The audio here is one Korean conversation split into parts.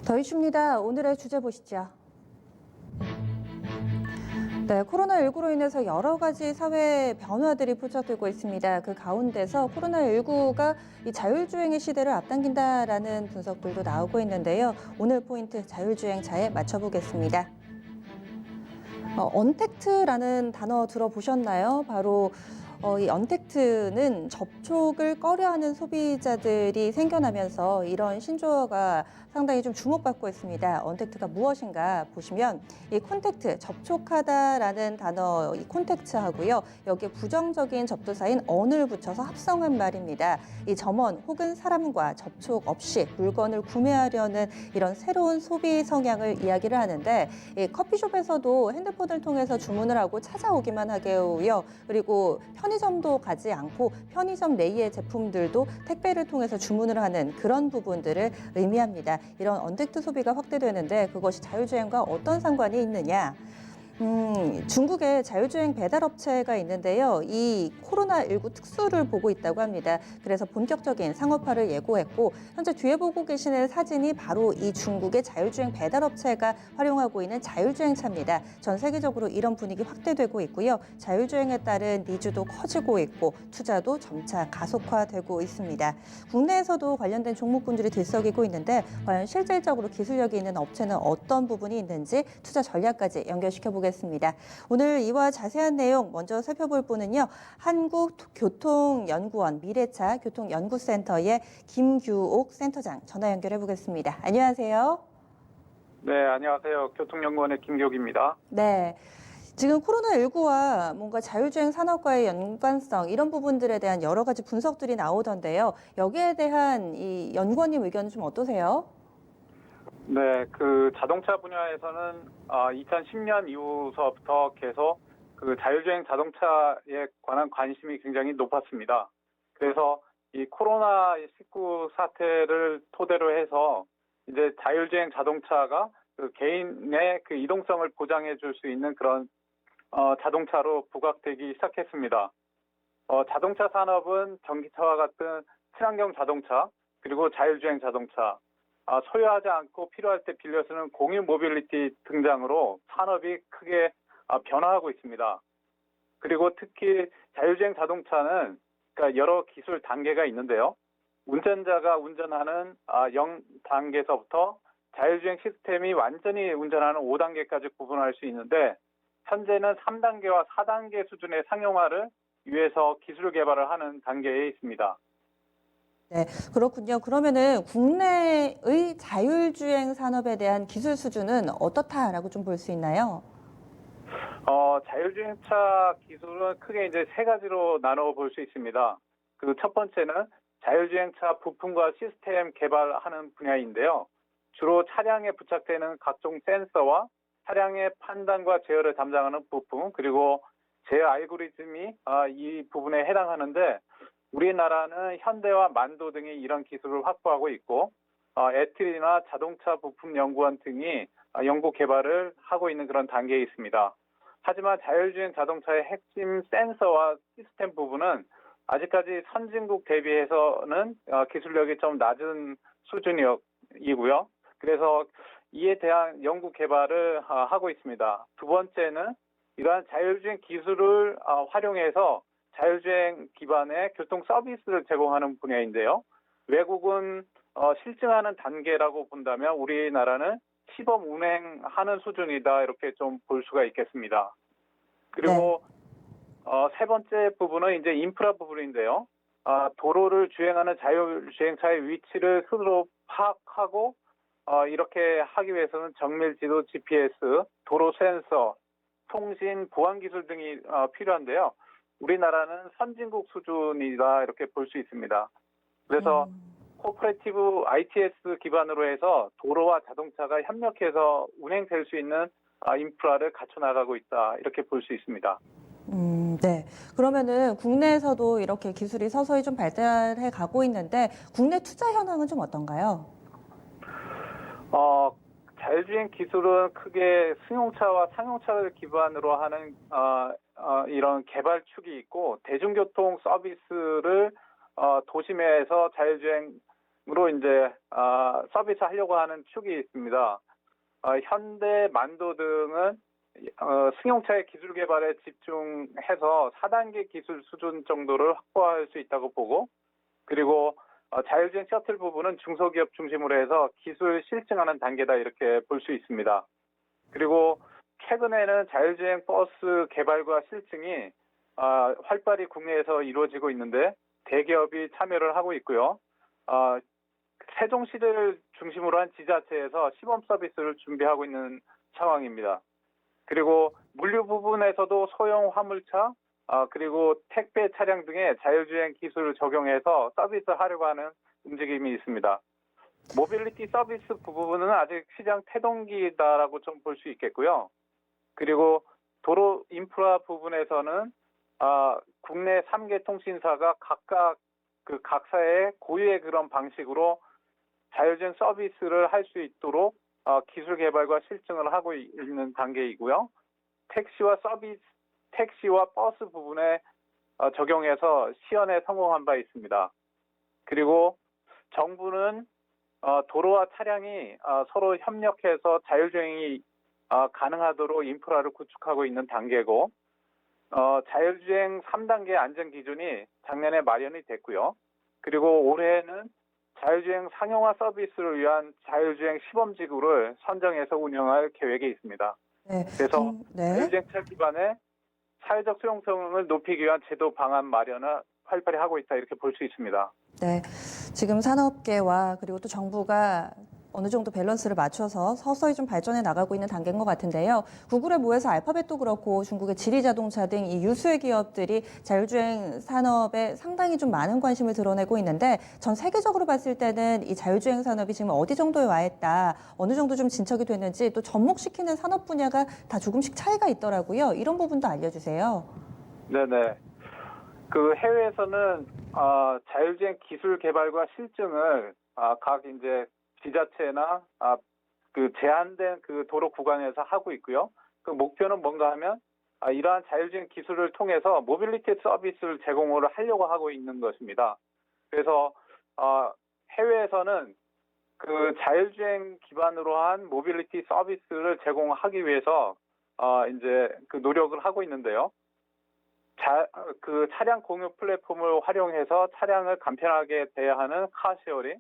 더 이슈입니다. 오늘의 주제 보시죠. 네, 코로나19로 인해서 여러 가지 사회 변화들이 포착되고 있습니다. 그 가운데서 코로나19가 이 자율주행의 시대를 앞당긴다라는 분석들도 나오고 있는데요. 오늘 포인트 자율주행차에 맞춰보겠습니다. 언택트라는 단어 들어보셨나요? 바로 이 언택트는 접촉을 꺼려하는 소비자들이 생겨나면서 이런 신조어가 상당히 좀 주목받고 있습니다. 언택트가 무엇인가 보시면 이 콘택트, 접촉하다라는 단어 이 콘택트하고요. 여기에 부정적인 접두사인 on을 붙여서 합성한 말입니다. 이 점원 혹은 사람과 접촉 없이 물건을 구매하려는 이런 새로운 소비 성향을 이야기를 하는데 이 커피숍에서도 핸드폰을 통해서 주문을 하고 찾아오기만 하게 하고요. 그리고 편의점도 가지 않고 편의점 내의 제품들도 택배를 통해서 주문을 하는 그런 부분들을 의미합니다. 이런 언택트 소비가 확대되는데 그것이 자율주행과 어떤 상관이 있느냐? 중국에 자율주행 배달업체가 있는데요. 이 코로나19 특수를 보고 있다고 합니다. 그래서 본격적인 상업화를 예고했고 현재 뒤에 보고 계시는 사진이 바로 이 중국의 자율주행 배달업체가 활용하고 있는 자율주행차입니다. 전 세계적으로 이런 분위기 확대되고 있고요. 자율주행에 따른 니즈도 커지고 있고 투자도 점차 가속화되고 있습니다. 국내에서도 관련된 종목군들이 들썩이고 있는데 과연 실질적으로 기술력이 있는 업체는 어떤 부분이 있는지 투자 전략까지 연결시켜 보겠습니다. 오늘 이와 자세한 내용 먼저 살펴볼 분은요. 한국교통연구원 미래차 교통연구센터의 김규옥 센터장 전화 연결해 보겠습니다. 안녕하세요. 네, 안녕하세요. 교통연구원의 김기옥입니다. 네. 지금 코로나19와 뭔가 자율주행 산업과의 연관성 이런 부분들에 대한 여러 가지 분석들이 나오던데요. 여기에 대한 이 연구원님 의견은 좀 어떠세요? 네, 자동차 분야에서는 2010년 이후서부터 계속 자율주행 자동차에 관한 관심이 굉장히 높았습니다. 그래서 이 코로나19 사태를 토대로 해서 이제 자율주행 자동차가 개인의 이동성을 보장해 줄 수 있는 그런 자동차로 부각되기 시작했습니다. 자동차 산업은 전기차와 같은 친환경 자동차, 그리고 자율주행 자동차, 소유하지 않고 필요할 때 빌려 쓰는 공유 모빌리티 등장으로 산업이 크게 변화하고 있습니다. 그리고 특히 자율주행 자동차는 여러 기술 단계가 있는데요. 운전자가 운전하는 0단계서부터 자율주행 시스템이 완전히 운전하는 5단계까지 구분할 수 있는데 현재는 3단계와 4단계 수준의 상용화를 위해서 기술 개발을 하는 단계에 있습니다. 네, 그렇군요. 그러면은 국내의 자율주행 산업에 대한 기술 수준은 어떻다라고 좀 볼 수 있나요? 자율주행차 기술은 크게 이제 세 가지로 나눠 볼 수 있습니다. 첫 번째는 자율주행차 부품과 시스템 개발하는 분야인데요. 주로 차량에 부착되는 각종 센서와 차량의 판단과 제어를 담당하는 부품, 그리고 제어 알고리즘이 이 부분에 해당하는데 우리나라는 현대와 만도 등이 이런 기술을 확보하고 있고 에트리나 자동차 부품 연구원 등이 연구 개발을 하고 있는 그런 단계에 있습니다. 하지만 자율주행 자동차의 핵심 센서와 시스템 부분은 아직까지 선진국 대비해서는 기술력이 좀 낮은 수준이고요. 그래서 이에 대한 연구 개발을 하고 있습니다. 두 번째는 이러한 자율주행 기술을 활용해서 자율주행 기반의 교통 서비스를 제공하는 분야인데요. 외국은 실증하는 단계라고 본다면 우리나라는 시범 운행하는 수준이다 이렇게 좀 볼 수가 있겠습니다. 그리고 세 번째 부분은 이제 인프라 부분인데요. 도로를 주행하는 자율주행차의 위치를 스스로 파악하고 이렇게 하기 위해서는 정밀지도 GPS, 도로 센서, 통신, 보안 기술 등이 필요한데요. 우리나라는 선진국 수준이다 이렇게 볼 수 있습니다. 그래서 코퍼레이티브 ITS 기반으로 해서 도로와 자동차가 협력해서 운행될 수 있는 인프라를 갖춰 나가고 있다 이렇게 볼 수 있습니다. 네. 그러면은 국내에서도 이렇게 기술이 서서히 좀 발달해 가고 있는데 국내 투자 현황은 좀 어떤가요? 자율주행 기술은 크게 승용차와 상용차를 기반으로 하는 이런 개발축이 있고 대중교통 서비스를 도심에서 자율주행 이제 서비스 하려고 하는 축이 있습니다. 현대, 만도 등은 승용차의 기술 개발에 집중해서 4단계 기술 수준 정도를 확보할 수 있다고 보고, 그리고 자율주행 셔틀 부분은 중소기업 중심으로 해서 기술 실증하는 단계다 이렇게 볼 수 있습니다. 그리고 최근에는 자율주행 버스 개발과 실증이 활발히 국내에서 이루어지고 있는데 대기업이 참여를 하고 있고요. 세종시를 중심으로 한 지자체에서 시범 서비스를 준비하고 있는 상황입니다. 그리고 물류 부분에서도 소형 화물차, 그리고 택배 차량 등의 자율주행 기술을 적용해서 서비스하려고 하는 움직임이 있습니다. 모빌리티 서비스 부분은 아직 시장 태동기다라고 좀 볼 수 있겠고요. 그리고 도로 인프라 부분에서는 국내 3개 통신사가 각각 각사의 고유의 그런 방식으로 자율주행 서비스를 할 수 있도록 기술 개발과 실증을 하고 있는 단계이고요. 택시와 버스 부분에 적용해서 시연에 성공한 바 있습니다. 그리고 정부는 도로와 차량이 서로 협력해서 자율주행이 가능하도록 인프라를 구축하고 있는 단계고, 자율주행 3단계 안전 기준이 작년에 마련이 됐고요. 그리고 올해는 자율주행 상용화 서비스를 위한 자율주행 시범지구를 선정해서 운영할 계획이 있습니다. 네. 그래서 네. 자율주행차 기반의 사회적 수용성을 높이기 위한 제도 방안 마련을 활발히 하고 있다 이렇게 볼 수 있습니다. 네. 지금 산업계와 그리고 또 정부가 어느 정도 밸런스를 맞춰서 서서히 좀 발전해 나가고 있는 단계인 것 같은데요. 구글에 모여서 알파벳도 그렇고 중국의 지리자동차 등 이 유수의 기업들이 자율주행 산업에 상당히 좀 많은 관심을 드러내고 있는데, 전 세계적으로 봤을 때는 이 자율주행 산업이 지금 어디 정도에 와 있다, 어느 정도 좀 진척이 됐는지, 또 접목시키는 산업 분야가 다 조금씩 차이가 있더라고요. 이런 부분도 알려주세요. 네네. 해외에서는 자율주행 기술 개발과 실증을 각 이제 지자체나 제한된 도로 구간에서 하고 있고요. 그 목표는 뭔가 하면 이러한 자율주행 기술을 통해서 모빌리티 서비스를 제공을 하려고 하고 있는 것입니다. 그래서 해외에서는 자율주행 기반으로 한 모빌리티 서비스를 제공하기 위해서 이제 노력을 하고 있는데요. 차량 공유 플랫폼을 활용해서 차량을 간편하게 대여하는 카쉐어링,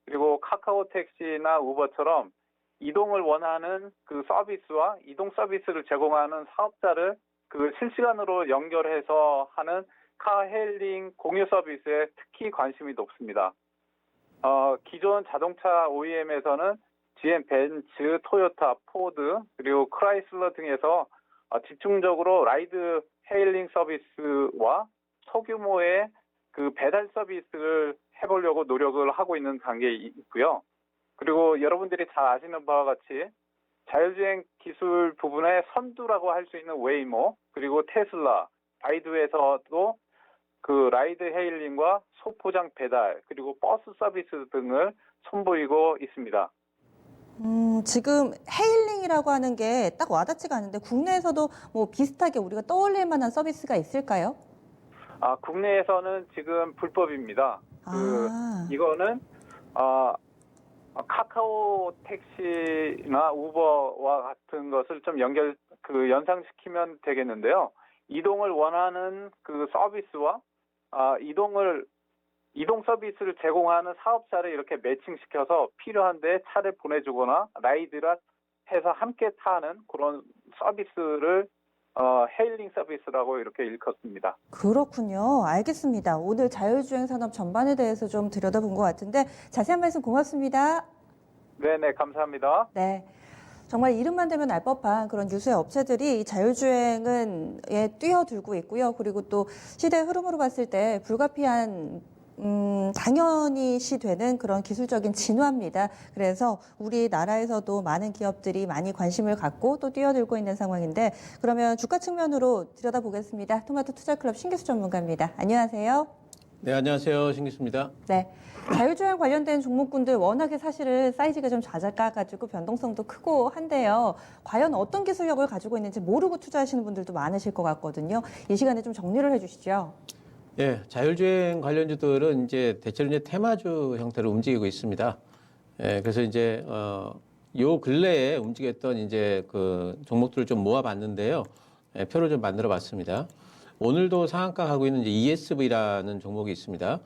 그리고 카카오 택시나 우버처럼 이동을 원하는 서비스와 이동 서비스를 제공하는 사업자를 실시간으로 연결해서 하는 카헤일링 공유 서비스에 특히 관심이 높습니다. 기존 자동차 OEM에서는 GM, 벤츠, 토요타, 포드, 그리고 크라이슬러 등에서 집중적으로 라이드 헤일링 서비스와 소규모의 배달 서비스를 해보려고 노력을 하고 있는 단계에 있고요. 그리고 여러분들이 잘 아시는 바와 같이 자율주행 기술 부분의 선두라고 할 수 있는 웨이모, 그리고 테슬라, 바이두에서도 라이드 헤일링과 소포장 배달, 그리고 버스 서비스 등을 선보이고 있습니다. 지금 헤일링이라고 하는 게 딱 와닿지가 않은데, 국내에서도 뭐 비슷하게 우리가 떠올릴 만한 서비스가 있을까요? 국내에서는 지금 불법입니다. 이거는 카카오 택시나 우버와 같은 것을 좀 연상시키면 되겠는데요. 이동을 원하는 서비스와 이동 서비스를 제공하는 사업자를 이렇게 매칭시켜서 필요한데 차를 보내주거나 라이드를 해서 함께 타는 그런 서비스를 헤일링 서비스라고 이렇게 일컫습니다. 그렇군요. 알겠습니다. 오늘 자율주행 산업 전반에 대해서 좀 들여다본 것 같은데 자세한 말씀 고맙습니다. 네네, 감사합니다. 네. 정말 이름만 대면 알 법한 그런 유수의 업체들이 자율주행에 뛰어들고 있고요. 그리고 또 시대의 흐름으로 봤을 때 불가피한 당연히 되는 그런 기술적인 진화입니다. 그래서 우리나라에서도 많은 기업들이 많이 관심을 갖고 또 뛰어들고 있는 상황인데, 그러면 주가 측면으로 들여다보겠습니다. 토마토 투자클럽 신기수 전문가입니다. 안녕하세요. 네, 안녕하세요. 신기수입니다. 네. 자율주행 관련된 종목군들 워낙에 사실은 사이즈가 좀 작아가지고 변동성도 크고 한데요. 과연 어떤 기술력을 가지고 있는지 모르고 투자하시는 분들도 많으실 것 같거든요. 이 시간에 좀 정리를 해주시죠. 예, 자율주행 관련주들은 이제 대체로 이제 테마주 형태로 움직이고 있습니다. 예, 그래서 이제 요 근래에 움직였던 이제 그 종목들을 좀 모아봤는데요. 예, 표를 좀 만들어봤습니다. 오늘도 상한가 가고 있는 이제 ESV라는 종목이 있습니다.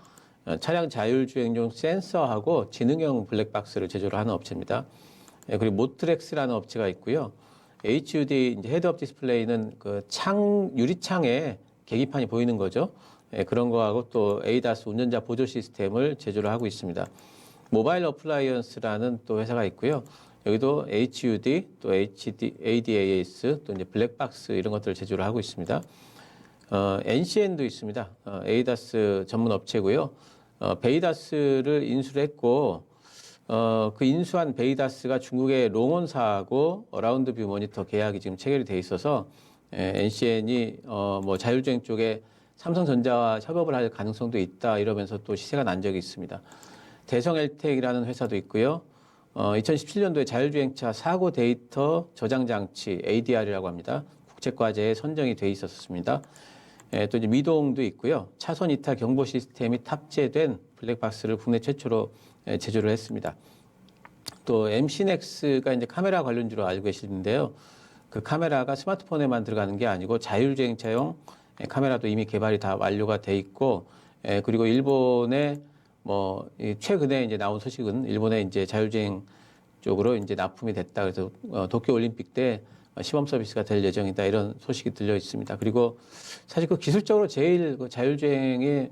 차량 자율주행용 센서하고 지능형 블랙박스를 제조를 하는 업체입니다. 예, 그리고 모트렉스라는 업체가 있고요. HUD 이제 헤드업 디스플레이는 그 유리창에 계기판이 보이는 거죠. 예, 그런 거하고 또 ADAS 운전자 보조 시스템을 제조를 하고 있습니다. 모바일 어플라이언스라는 또 회사가 있고요. 여기도 HUD, 또 ADAS, 또 이제 블랙박스 이런 것들을 제조를 하고 있습니다. NCN도 있습니다. ADAS 전문 업체고요. 베이다스를 인수를 했고, 그 인수한 베이다스가 중국의 롱온사하고 라운드 뷰 모니터 계약이 지금 체결이 돼 있어서 NCN이 뭐 자율주행 쪽에 삼성전자와 협업을 할 가능성도 있다 이러면서 또 시세가 난 적이 있습니다. 대성 엘텍이라는 회사도 있고요. 2017년도에 자율주행차 사고 데이터 저장 장치 ADR이라고 합니다. 국제과제에 선정이 돼 있었습니다. 또 이제 미동도 있고요. 차선 이탈 경보 시스템이 탑재된 블랙박스를 국내 최초로 제조를 했습니다. 또 MC넥스가 이제 카메라 관련주로 알고 계시는데요. 그 카메라가 스마트폰에만 들어가는 게 아니고 자율주행차용 카메라도 이미 개발이 다 완료가 돼 있고, 그리고 일본의 뭐 최근에 이제 나온 소식은 일본의 이제 자율주행 쪽으로 이제 납품이 됐다. 그래서 도쿄 올림픽 때 시범 서비스가 될 예정이다. 이런 소식이 들려 있습니다. 그리고 사실 그 기술적으로 제일 그 자율주행이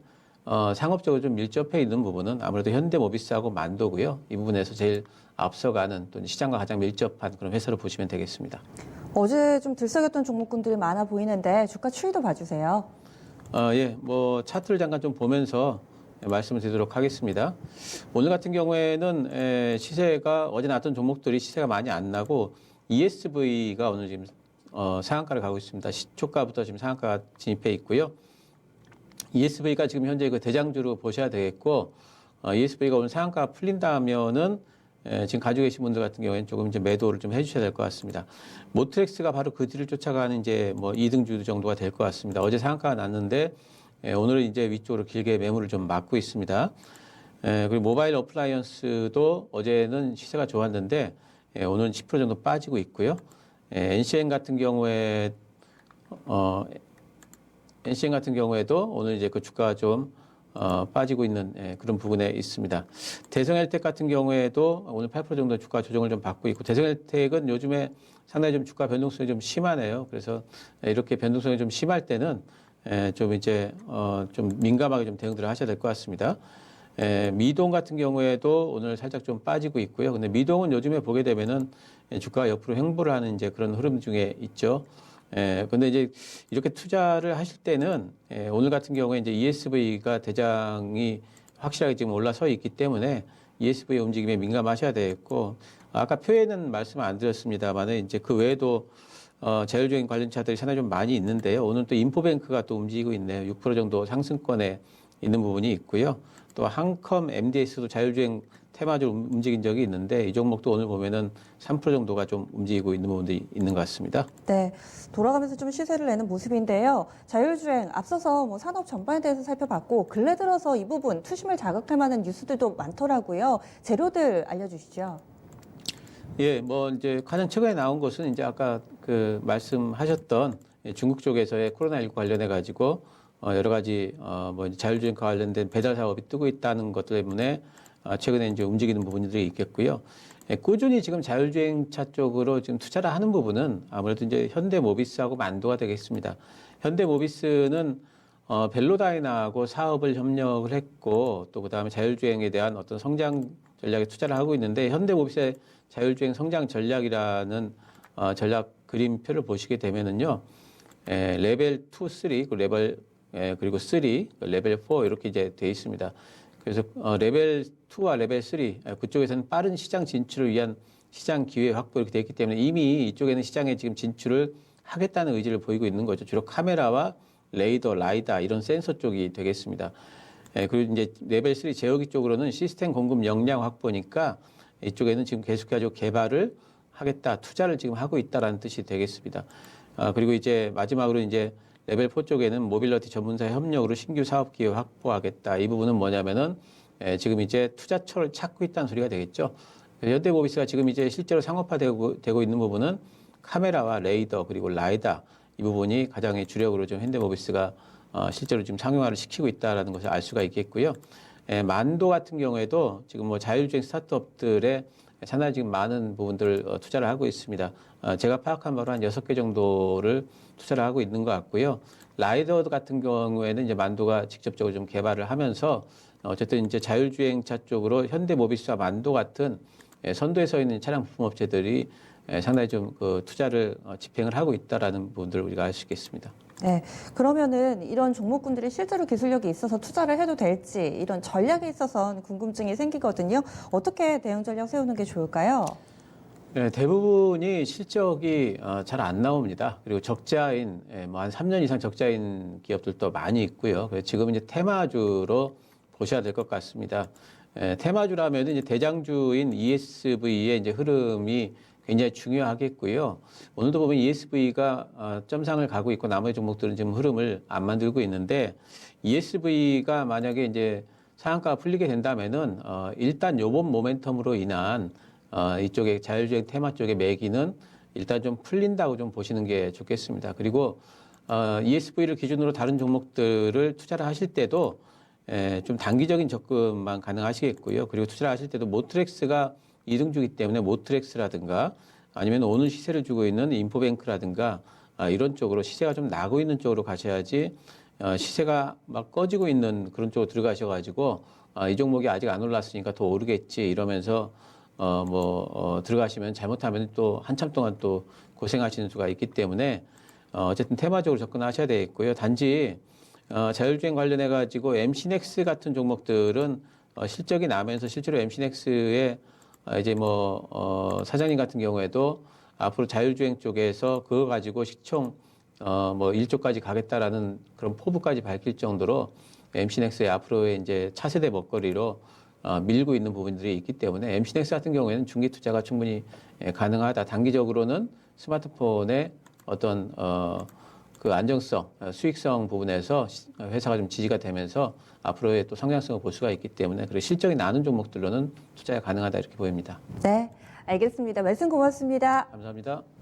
상업적으로 좀 밀접해 있는 부분은 아무래도 현대모비스하고 만도고요. 이 부분에서 제일 앞서가는 또 시장과 가장 밀접한 그런 회사로 보시면 되겠습니다. 어제 좀 들썩였던 종목군들이 많아 보이는데 주가 추이도 봐주세요. 예, 뭐 차트를 잠깐 좀 보면서 말씀을 드리도록 하겠습니다. 오늘 같은 경우에는 시세가 어제 나왔던 종목들이 시세가 많이 안 나고 ESV가 오늘 지금 상한가를 가고 있습니다. 시초가부터 지금 상한가 진입해 있고요. ESV가 지금 현재 그 대장주로 보셔야 되겠고, ESV가 오늘 상한가 풀린다면은 지금 가지고 계신 분들 같은 경우에는 조금 이제 매도를 좀 해주셔야 될 것 같습니다. 모트렉스가 바로 그 뒤를 쫓아가는 이제 뭐 2등주 정도가 될 것 같습니다. 어제 상한가가 났는데 오늘은 이제 위쪽으로 길게 매물을 좀 막고 있습니다. 그리고 모바일 어플라이언스도 어제는 시세가 좋았는데 오늘은 10% 정도 빠지고 있고요. NCN 같은 경우에도 오늘 이제 그 주가가 좀 빠지고 있는 그런 부분에 있습니다. 대성헬텍 같은 경우에도 오늘 8% 정도 주가 조정을 좀 받고 있고, 대성헬텍은 요즘에 상당히 좀 주가 변동성이 좀 심하네요. 그래서 이렇게 변동성이 좀 심할 때는 좀 이제 좀 민감하게 좀 대응들을 하셔야 될 것 같습니다. 미동 같은 경우에도 오늘 살짝 좀 빠지고 있고요. 근데 미동은 요즘에 보게 되면은 주가가 옆으로 횡보를 하는 이제 그런 흐름 중에 있죠. 근데 이제 이렇게 투자를 하실 때는 오늘 같은 경우에 이제 ESV가 대장이 확실하게 지금 올라서 있기 때문에 ESV 움직임에 민감하셔야 되겠고, 아까 표에는 말씀 안 드렸습니다만 이제 그 외에도 자율주행 관련차들이 상당히 좀 많이 있는데요. 오늘 또 인포뱅크가 또 움직이고 있네요. 6% 정도 상승권에 있는 부분이 있고요. 또 한컴 MDS도 자율주행 테마주로 움직인 적이 있는데 이 종목도 오늘 보면은 3% 정도가 좀 움직이고 있는 부분들이 있는 것 같습니다. 네, 돌아가면서 좀 시세를 내는 모습인데요. 자율주행 앞서서 뭐 산업 전반에 대해서 살펴봤고 근래 들어서 이 부분 투심을 자극할 만한 뉴스들도 많더라고요. 재료들 알려주시죠. 예, 뭐 이제 가장 최근에 나온 것은 이제 아까 그 말씀하셨던 중국 쪽에서의 코로나19 관련해 가지고 여러 가지 뭐 자율주행과 관련된 배달 사업이 뜨고 있다는 것 때문에 최근에 이제 움직이는 부분들이 있겠고요. 꾸준히 지금 자율주행차 쪽으로 지금 투자를 하는 부분은 아무래도 이제 현대모비스하고 만도가 되겠습니다. 현대모비스는 벨로다이나하고 사업을 협력을 했고 또 그다음에 자율주행에 대한 어떤 성장 전략에 투자를 하고 있는데, 현대모비스의 자율주행 성장 전략이라는 전략 그림표를 보시게 되면은요, 레벨 2, 3, 그리고 3, 레벨 4 이렇게 이제 돼 있습니다. 그래서 레벨 2와 레벨 3 그쪽에서는 빠른 시장 진출을 위한 시장 기회 확보 이렇게 돼 있기 때문에 이미 이쪽에는 시장에 지금 진출을 하겠다는 의지를 보이고 있는 거죠. 주로 카메라와 레이더, 라이다 이런 센서 쪽이 되겠습니다. 그리고 이제 레벨 3 제어기 쪽으로는 시스템 공급 역량 확보니까 이쪽에는 지금 계속해서 개발을 하겠다, 투자를 지금 하고 있다라는 뜻이 되겠습니다. 그리고 이제 마지막으로 이제 레벨 4 쪽에는 모빌리티 전문사 협력으로 신규 사업 기회 확보하겠다. 이 부분은 뭐냐면은 지금 이제 투자처를 찾고 있다는 소리가 되겠죠. 현대모비스가 지금 이제 실제로 상업화되고 있는 부분은 카메라와 레이더 그리고 라이다 이 부분이 가장 주력으로 좀 현대모비스가 실제로 지금 상용화를 시키고 있다라는 것을 알 수가 있겠고요. 만도 같은 경우에도 지금 뭐 자율주행 스타트업들의 상당히 지금 많은 부분들 투자를 하고 있습니다. 제가 파악한 바로 한 6개 정도를 투자를 하고 있는 것 같고요. 라이더 같은 경우에는 이제 만도가 직접적으로 좀 개발을 하면서 어쨌든 이제 자율주행차 쪽으로 현대모비스와 만도 같은 선두에 서 있는 차량 부품업체들이 상당히 좀 그 투자를 집행을 하고 있다라는 부분들을 우리가 알 수 있겠습니다. 네, 그러면은 이런 종목군들이 실제로 기술력이 있어서 투자를 해도 될지 이런 전략에 있어서는 궁금증이 생기거든요. 어떻게 대응 전략 세우는 게 좋을까요? 네, 대부분이 실적이 잘 안 나옵니다. 그리고 적자인 뭐 한 3년 이상 적자인 기업들도 많이 있고요. 그래서 지금 이제 테마주로 보셔야 될 것 같습니다. 테마주라면 이제 대장주인 ESV의 이제 흐름이 굉장히 중요하겠고요. 오늘도 보면 ESV가 점상을 가고 있고 나머지 종목들은 지금 흐름을 안 만들고 있는데 ESV가 만약에 이제 상한가가 풀리게 된다면은 일단 요번 모멘텀으로 인한 이쪽에 자율주행 테마 쪽의 매기는 일단 좀 풀린다고 좀 보시는 게 좋겠습니다. 그리고 ESV를 기준으로 다른 종목들을 투자를 하실 때도 좀 단기적인 접근만 가능하시겠고요. 그리고 투자를 하실 때도 모트렉스가 이등주기 때문에 모트렉스라든가 아니면 오늘 시세를 주고 있는 인포뱅크라든가 이런 쪽으로 시세가 좀 나고 있는 쪽으로 가셔야지 시세가 막 꺼지고 있는 그런 쪽으로 들어가셔가지고 이 종목이 아직 안 올랐으니까 더 오르겠지 이러면서 들어가시면 잘못하면 또 한참 동안 또 고생하시는 수가 있기 때문에 어쨌든 테마적으로 접근하셔야 되겠고요. 단지 자율주행 관련해 가지고 MC넥스 같은 종목들은 실적이 나면서 실제로 MC넥스의 이제 사장님 같은 경우에도 앞으로 자율주행 쪽에서 그거 가지고 시총 1조까지 가겠다라는 그런 포부까지 밝힐 정도로 MC넥스의 앞으로의 이제 차세대 먹거리로 밀고 있는 부분들이 있기 때문에 MC넥스 같은 경우에는 중기 투자가 충분히 가능하다. 단기적으로는 스마트폰의 어떤 그 안정성, 수익성 부분에서 회사가 좀 지지가 되면서 앞으로의 또 성장성을 볼 수가 있기 때문에 그리고 실적이 나는 종목들로는 투자가 가능하다 이렇게 보입니다. 네, 알겠습니다. 말씀 고맙습니다. 감사합니다.